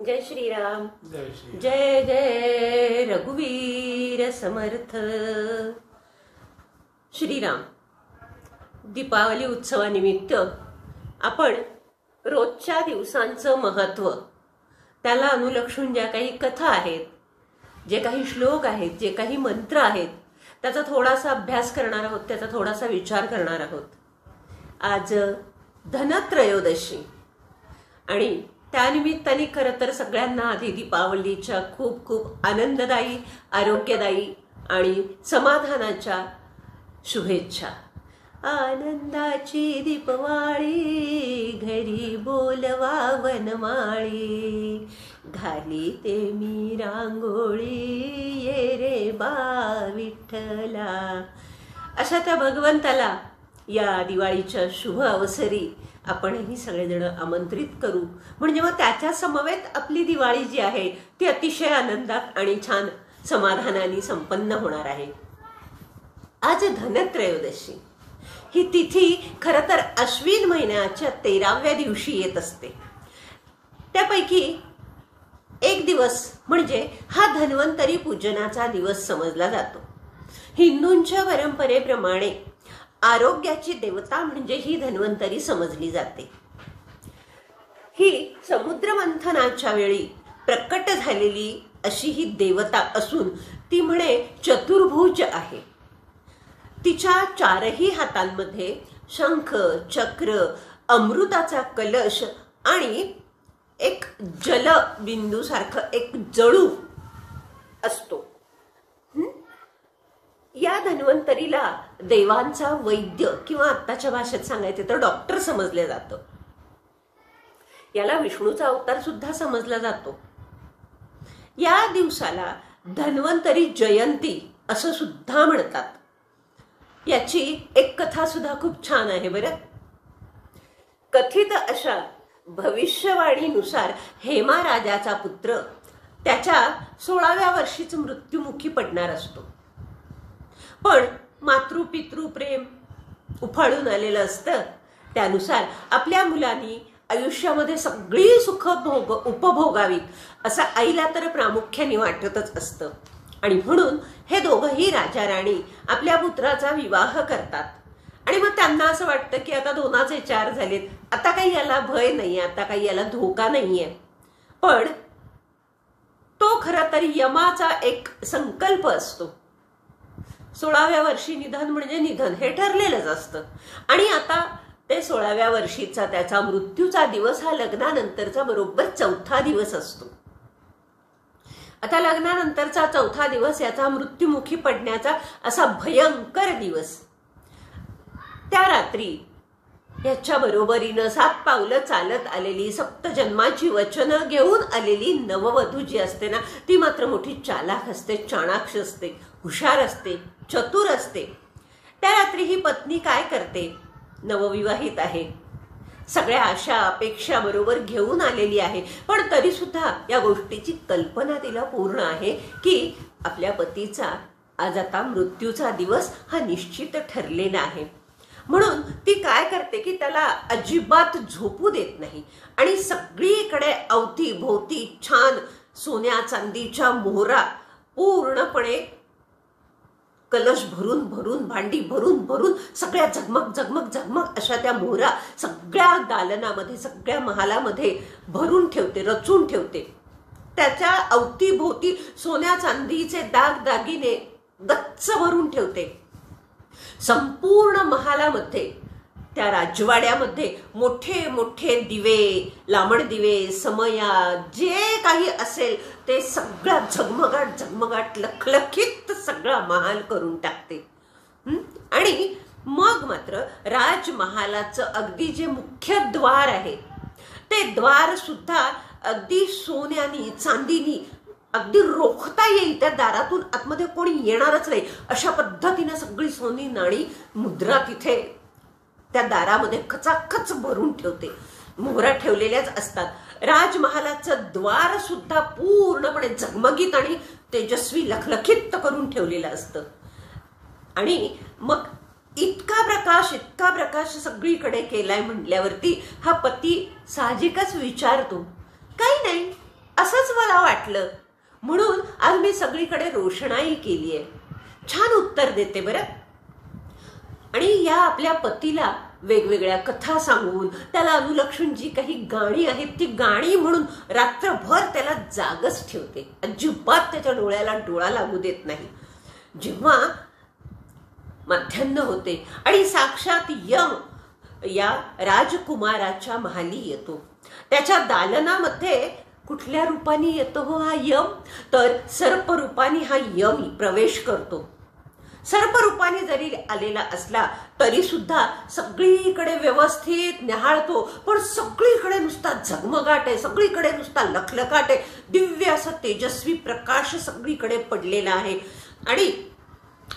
जय श्रीराम. जय श्री जय जय रघुवीर समर्थ. श्रीराम. दीपावली उत्सवानिमित्त आपण रोजच्या दिवसांचं महत्त्व, त्याला अनुलक्षून ज्या काही कथा आहेत, जे काही श्लोक आहेत, जे काही मंत्र आहेत, त्याचा थोडासा अभ्यास करणार आहोत, त्याचा थोडासा विचार करणार आहोत. आज धनत्रयोदशी आणि त्यानिमित्ताने खरं तर सगळ्यांना आधी दीपावलीच्या खूप खूप आनंददायी, आरोग्यदायी आणि समाधानाच्या शुभेच्छा. आनंदाची दीपवाळी घरी बोलवा वनमाळी, घाली ते मी रांगोळी ये रे बा विठ्ठला. अशा त्या भगवंताला या दिवाळीच्या शुभ अवसरी आपणही सगळेजण आमंत्रित करू, म्हणजे मग त्याच्या समवेत आपली दिवाळी जी आहे ती अतिशय आनंदात आणि छान समाधानाने संपन्न होणार आहे. आज धनत्रयोदशी ही तिथी खरं तर अश्विन महिन्याच्या 13व्या दिवशी येत असते. त्यापैकी एक दिवस म्हणजे हा धन्वंतरी पूजनाचा दिवस समजला जातो. हिंदूंच्या परंपरेप्रमाणे आरोग्याची देवता म्हणजे ही धन्वंतरी समजली जाते. ही समुद्र मंथनाच्या वेळी प्रकट झालेली अशी ही देवता असून ती म्हणे चतुर्भुज आहे. तिच्या चारही हातांमध्ये शंख, चक्र, अमृताचा कलश आणि एक जलबिंदू सारखं एक जळू असतो. या धन्वंतरीला देवांचा वैद्य किंवा आत्ताच्या भाषेत सांगायचे तर डॉक्टर समजले जातं. याला विष्णूचा अवतार सुद्धा समजला जातो. या दिवसाला धन्वंतरी जयंती असं सुद्धा म्हणतात. याची एक कथा सुद्धा खूप छान आहे बरं. कथित अशा भविष्यवाणीनुसार हेमा राजाचा पुत्र त्याच्या 16व्या वर्षीच मृत्युमुखी पडणार असतो. पण मातृपितृ प्रेम उफाळून आलेलं असतं. त्यानुसार आपल्या मुलांनी आयुष्यामध्ये सगळी सुख उपभोगावीत असं आईला तर प्रामुख्याने वाटतच असतं. आणि म्हणून हे दोघंही राजा राणी आपल्या पुत्राचा विवाह करतात. आणि मग त्यांना असं वाटतं की आता 2चे 4 झालेत, आता काही याला भय नाहीये, आता काही याला धोका नाहीये. पण तो खरं तर यमाचा एक संकल्प असतो. 16व्या वर्षी निधन म्हणजे निधन हे ठरलेलंच असतं. आणि आता ते 16व्या वर्षीचा त्याचा मृत्यूचा दिवस हा लग्नानंतरचा बरोबर 4था दिवस असतो. आता लग्नानंतरचा 4था दिवस याचा मृत्युमुखी पडण्याचा असा भयंकर दिवस. त्या रात्री याच्या बरोबरीनं 7 पावलं चालत आलेली, सप्तजन्माची वचनं घेऊन आलेली नववधू जी असते ना, ती मात्र मोठी चालाक असते, चाणाक्ष असते, हुशार असते, चतुर असते. त्या रात्री ही पत्नी काय करते, नवविवाहित आहे, सगळ्या आशा अपेक्षा बरोबर घेऊन आलेली आहे. पण तरी सुद्धा या गोष्टीची कल्पना तिला पूर्ण आहे की आपल्या पतीचा आज आता मृत्यूचा दिवस हा निश्चित ठरलेला आहे. म्हणून ती काय करते की त्याला अजिबात झोपू देत नाही आणि सगळीकडे अवतीभोवती छान सोन्या चांदीच्या मोहरा, पूर्णपणे कलश भरून भरून, भांडी भरून भरून, सगळ्या झगमग झगमग झगमग अशा त्या मोहरा सगळ्या दालनामध्ये, सगळ्या महालामध्ये भरून ठेवते, रचून ठेवते. त्याच्या अवतीभोवती सोन्या चांदीचे दागदागिने गच्च भरून ठेवते. संपूर्ण महालामध्ये, त्या राजवाड्यामध्ये मोठे मोठे दिवे, लांबड दिवे, समया, जे काही असेल ते सगळा झगमगाट झगमगाट लखलखीत सगळा महाल करून टाकते. आणि मग मात्र राजमहालाचं अगदी जे मुख्य द्वार आहे ते द्वार सुद्धा अगदी सोन्यानी, चांदीनी अगदी रोखता येईल. त्या दारातून आतमध्ये कोणी येणारच नाही अशा पद्धतीने सगळी सोनी नाणी मुद्रा तिथे त्या दारामध्ये खचाखच भरून ठेवते. मोहरा ठेवलेल्याच असतात. राजमहालाचं द्वार सुद्धा पूर्णपणे झगमगीत आणि तेजस्वी लखलखित करून ठेवलेलं असतं. आणि मग इतका प्रकाश सगळीकडे केलाय म्हटल्यावरती हा पती साहजिकच विचारतो, काही नाही, असंच मला वाटलं, म्हणून आज मी सगळीकडे रोषणाई केली आहे. छान उत्तर देते बरं. आणि या आपल्या पतीला वेगवेगळ्या कथा सांगून त्याला अनुलक्षून जी काही गाणी आहेत ती गाणी म्हणून रात्रभर त्याला जागच ठेवते. अजिबात त्याच्या डोळ्याला डोळा लागू देत नाही. जेव्हा माध्यान्ह होते आणि साक्षात यम या राजकुमाराच्या महाली येतो, त्याच्या दालनामध्ये कुठल्या रूपाने येतो हो हा यम? तर सर्प रूपाने हा यम प्रवेश करतो. सर्प रूपाने जरी आलेला असला तरी सुद्धा सगळीकडे व्यवस्थित न्याहाळतो, पण सगळीकडे नुसता झगमगाट आहे, सगळीकडे नुसता लखलखाट आहे. दिव्य असं तेजस्वी प्रकाश सगळीकडे पडलेला आहे आणि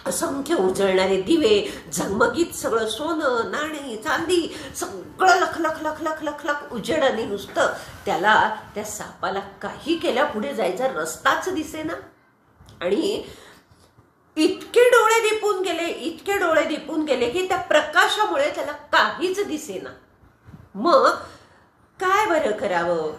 असंख्य उजळणारे दिवे, झगमगीत सगळं सोनं नाणी चांदी सगळं लख लख लख लख लख लख उजेड. आणि नुसतं त्याला त्या सापाला काही केल्या पुढे जायचा रस्ताच दिसेना. आणि इतके डोळे दिपून गेले, इतके डोळे दिपून गेले की त्या प्रकाशामुळे त्याला काहीच दिसेना. मग काय बरं करावं?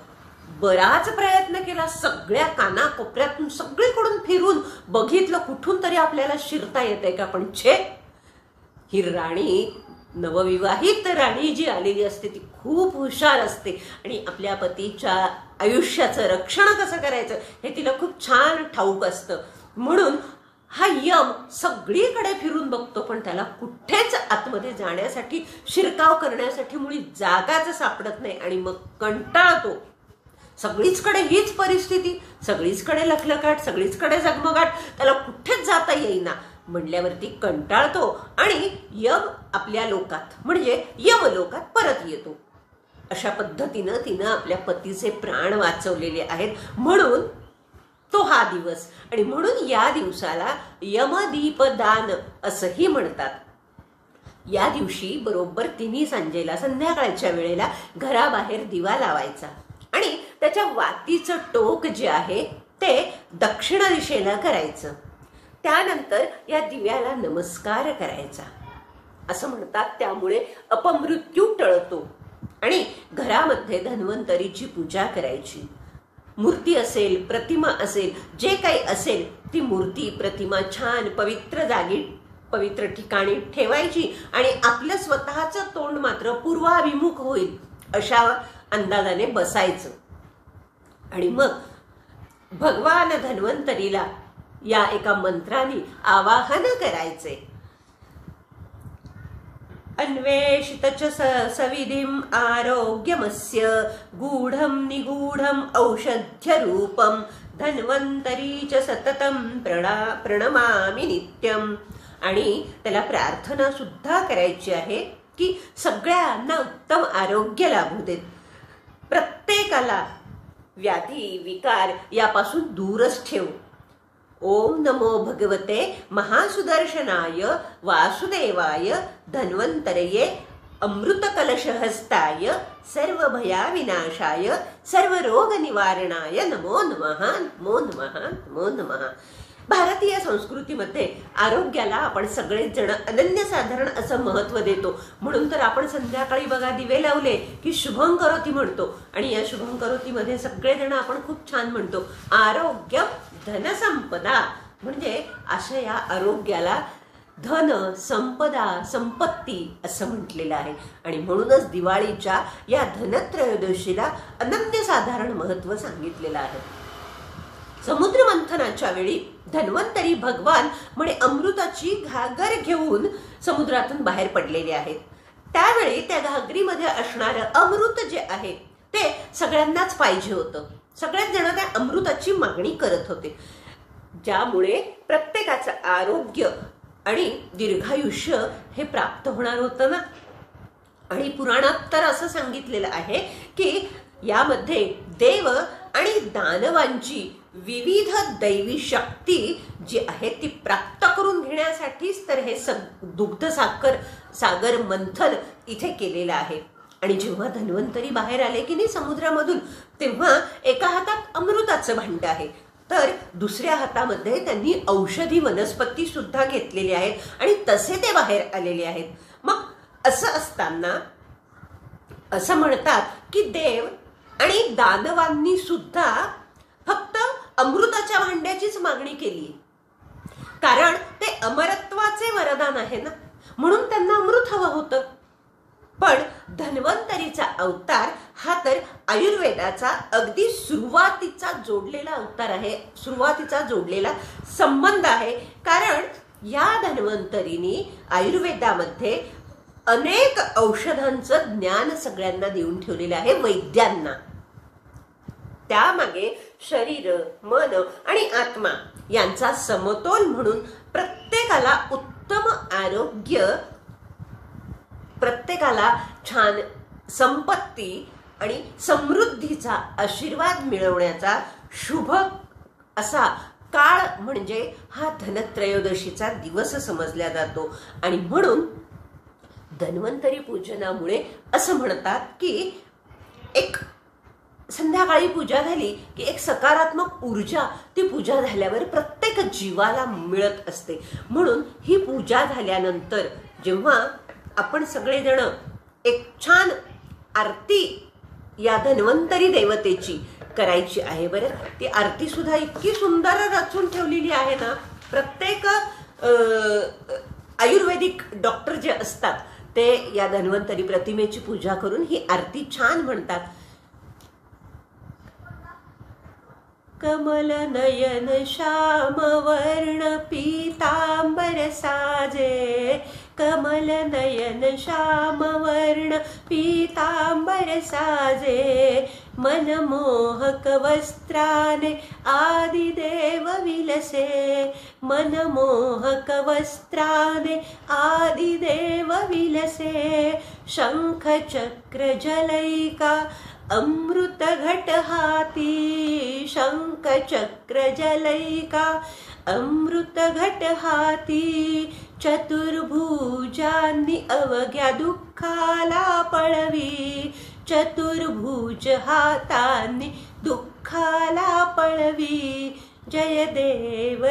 बराच प्रयत्न केला, सगळ्या कानाकोपऱ्यातून सगळीकडून फिरून बघितलं, कुठून तरी आपल्याला शिरता येते का? पण छे, ही राणी, नवविवाहित राणी जी आलेली असते ती खूप हुशार असते आणि आपल्या पतीच्या आयुष्याचं रक्षण कसं करायचं हे तिला खूप छान ठाऊक असतं. म्हणून हा यम सगळीकडे फिरून बघतो, पण त्याला कुठेच आतमध्ये जाण्यासाठी, शिरकाव करण्यासाठी मुळी जागाच सापडत नाही. आणि मग कंटाळतो. सगळीचकडे हीच परिस्थिती, सगळीचकडे लखलखाट, सगळीचकडे झगमगाट, त्याला कुठेच जाता येईना. म्हणल्यावरती कंटाळतो आणि यम आपल्या लोकात म्हणजे यमलोकात परत येतो. अशा पद्धतीनं तिनं आपल्या पतीचे प्राण वाचवलेले आहेत. म्हणून तो हा दिवस, आणि म्हणून या दिवसाला यमदीपदान असंही म्हणतात. या दिवशी बरोबर 3 सांजेला संध्याकाळच्या वेळेला घराबाहेर दिवा लावायचा आणि त्याच्या वातीचं टोक जे आहे ते दक्षिण दिशेला करायचं. त्यानंतर या दिव्याला नमस्कार करायचा. असं म्हणतात त्यामुळे अपमृत्यू टळतो. आणि घरामध्ये धन्वंतरीची पूजा करायची. मूर्ती असेल, प्रतिमा असेल, जे काही असेल ती मूर्ती प्रतिमा छान पवित्र जागी, पवित्र ठिकाणी ठेवायची आणि आपलं स्वतःचं तोंड मात्र पूर्वाभिमुख होईल अशा अंदाजाने बसायचं. आणि मग भगवान धन्वंतरीला या एका मंत्राने आवाहन करायचे. अन्वेषित च सविधिम आरोग्यमस्य गूढम निगूढम औषध्य रूपम धन्वंतरी च सततम प्रणमामि नित्यम. आणि त्याला प्रार्थना सुद्धा करायची आहे की सगळ्यांना उत्तम आरोग्य लाभू देत, प्रत्येकाला व्याधी विकार यापासून दूरच ठेव. ओम नमो भगवते महासुदर्शनाय वासुदेवाय धन्वंतरये अमृतकलशहस्ताय सर्वभयाविनाशाय सर्वरोगनिवारणाय नमो नमः नमो नमः नमो नमः. भारतीय संस्कृतीमध्ये आरोग्याला आपण सगळेच जण अनन्यसाधारण असं महत्व देतो. म्हणून तर आपण संध्याकाळी बघा दिवे लावले की शुभं करोती म्हणतो आणि या शुभं करोतीमध्ये सगळेजण आपण खूप छान म्हणतो आरोग्य धनसंपदा. म्हणजे अशा या आरोग्याला धन संपदा संपत्ती असं म्हटलेलं आहे. आणि म्हणूनच दिवाळीच्या या धनत्रयोदशीला अनन्यसाधारण महत्व सांगितलेलं आहे. समुद्र मंथनाच्या वेळी धन्वंतरी भगवान म्हणे अमृताची घागर घेऊन समुद्रातून बाहेर पडलेले आहेत. त्यावेळी त्या घागरीमध्ये असणारं अमृत जे आहे ते सगळ्यांनाच पाहिजे होतं. सगळ्याच जण त्या अमृताची मागणी करत होते, ज्यामुळे प्रत्येकाचं आरोग्य आणि दीर्घायुष्य हे प्राप्त होणार होतं ना. आणि पुराणात तर असं सांगितलेलं आहे की यामध्ये देव आणि दानवांची विविध दैवी शक्ती जी आहे ती प्राप्त करून घेण्यासाठीच तर हे दुग्ध सागर मंथन इथे केलेलं आहे. आणि जेव्हा धन्वंतरी बाहेर आले की नाही समुद्रामधून, तेव्हा एका हातात अमृताचं भांड आहे तर दुसऱ्या हातामध्ये त्यांनी औषधी वनस्पती सुद्धा घेतलेली आहेत आणि तसे ते बाहेर आलेले आहेत. मग असं असताना असं म्हणतात की देव आणि दानवांनी सुद्धा अमृताच्या भांड्याचीच मागणी केली, कारण ते अमरत्वाचे वरदान आहे ना, म्हणून त्यांना अमृत हवं होतं. पण धन्वंतरीचा अवतार हा तर आयुर्वेदाचा अगदी सुरुवातीचा जोडलेला अवतार आहे, सुरुवातीचा जोडलेला संबंध आहे. कारण या धन्वंतरीने आयुर्वेदामध्ये अनेक औषधांचं ज्ञान सगळ्यांना देऊन ठेवलेलं आहे, वैद्यांना. त्यामागे शरीर, मन आणि आत्मा यांचा समतोल म्हणून प्रत्येकाला उत्तम आरोग्य, प्रत्येकाला छान संपत्ती आणि समृद्धीचा आशीर्वाद मिळवण्याचा शुभ असा काळ म्हणजे हा धनत्रयोदशीचा दिवस समजला जातो. आणि म्हणून धन्वंतरी पूजनामुळे असं म्हणतात की एक संध्याकाळी पूजा झाली की एक सकारात्मक ऊर्जा ती पूजा झाल्यावर प्रत्येक जीवाला मिळत असते. म्हणून ही पूजा झाल्यानंतर जेव्हा आपण सगळेजण एक छान आरती या धन्वंतरी देवतेची करायची आहे. बरं, ती आरती सुद्धा इतकी सुंदर रचून ठेवलेली आहे ना. प्रत्येक आयुर्वेदिक डॉक्टर जे असतात ते या धन्वंतरी प्रतिमेची पूजा करून ही आरती छान म्हणतात. कमल नयन श्याम वर्ण पीतांबर साजे, कमल नयन श्याम वर्ण पीतांबर साजे, मनमोहक वस्त्राने आदिदेव विलसे, मनमोहक वस्त्राने आदिदेव विलसे, शंख चक्र जलैका अमृत घट हाती, शंख चक्र जलैका अमृत घट हाती, चतुर्भुजांनी अवघ्या दुःखाला पळवी, चतुर्भुज हातांनी दुःखाला पळवी. जय देव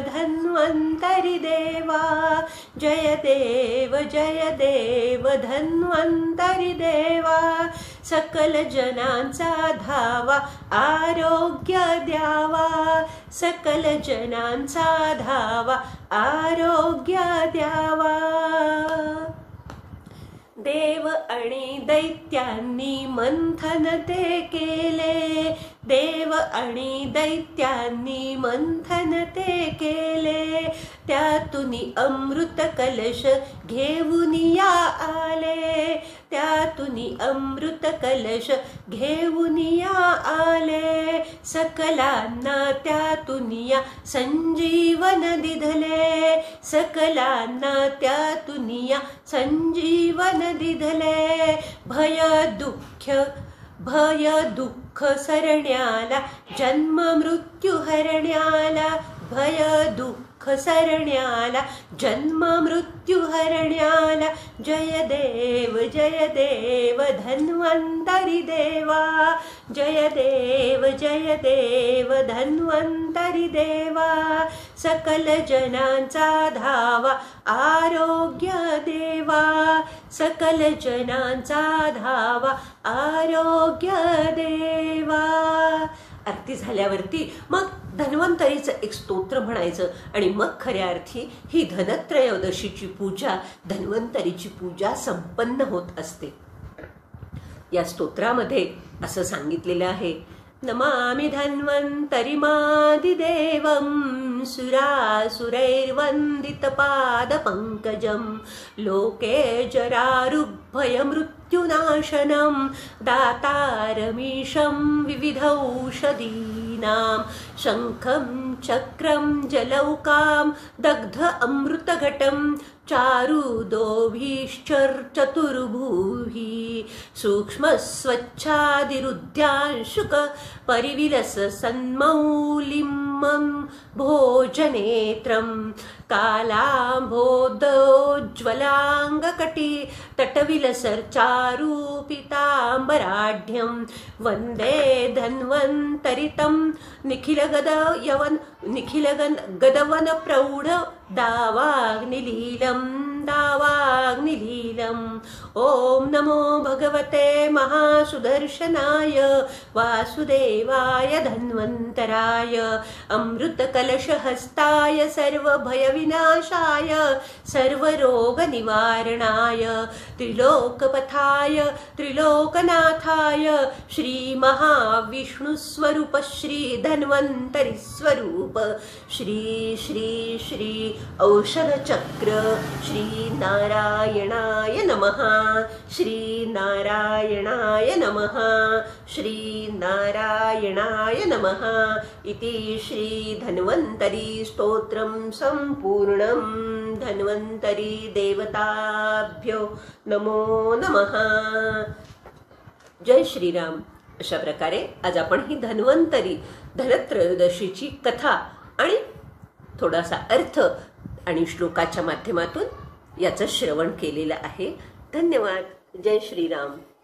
धन्वंतरी देवा, जय देव धन्वंतरी देवा, सकल जनांचा धावा आरोग्य द्यावा, सकल जनांचा धावा आरोग्य द्यावा. देव आणि दैत्यांनी मंथन ते केले, देव आणि दैत्यांनी मंथन ते केले, त्यातून अमृत कलश घेऊन या आले, त्यातून अमृत कलश घेऊन या आले, सकलांना त्यातून या संजीवन दिधले, सकलांना त्यातून या संजीवन दिधले. भय दुःख सरण्याला जन्म मृत्यू हरण्याला, भय दुःख सरण्याला जन्म मृत्यू हरण्याला. जय देव धन्वंतरी देवा, जय देव धन्वंतरी देवा, सकल जनांचा धावा आरोग्य देवा, सकल जनांचा धावा आरोग्य देवा. आरती झाल्यावरती मग धन्वंतरीचं एक स्तोत्र म्हणायचं आणि मग खऱ्या अर्थी ही धनत्रयोदशीची पूजा, धन्वंतरीची पूजा संपन्न होत असते. या स्तोत्रामध्ये असं सांगितलेलं आहे, नमामि धन्वन्तरिमादिदेवं सुरासुरैर्वन्दितपादपङ्कजं लोके जरारुभयमृत्युनाशनं दातारमीशं विविधौषधीनां शङ्खं चक्रं जलौकां दग्ध अमृतघटं चारुदोभीश्चर्चतुर्भुवि सूक्ष्मस्वच्छादिरुद्यांशुक परिविलस सन्मौलिमं भोजनेत्रं कालाम्भोदोज्ज्वलाङ्गकटी तटविलसर्चारूपिताम्बराढ्यं वन्दे धन्वन्तरितं निखिलगदवन प्रौढ दावाग्निलीलं वाग्निलीलम्। ओम नमो भगवते महासुदर्शनाय वासुदेवाय धन्वन्तराय अमृतकलशहस्ताय सर्वभयविनाशाय सर्वरोगनिवारणाय त्रिलोकपथाय त्रिलोकनाथाय श्रीमहाविष्णुस्वरूप श्रीधन्वन्तरिस्वरूप श्री श्री श्री औषधचक्र श्रीनारायणाय नमः। श्रीनारायणाय नमः। श्रीनारायणाय नमः। इति श्रीधन्वन्तरी स्तोत्रं सम्पूर्णं। धन्वन्तरी देवताभ्यो नमो नमः। जय श्रीराम। अशा प्रकारे आज आपण ही धन्वन्तरी धनत्रयोदशीची कथा आणि थोडासा अर्थ आणि श्लोकाच्या माध्यमातून याचं श्रवण केलेलं आहे। धन्यवाद। जय श्रीराम।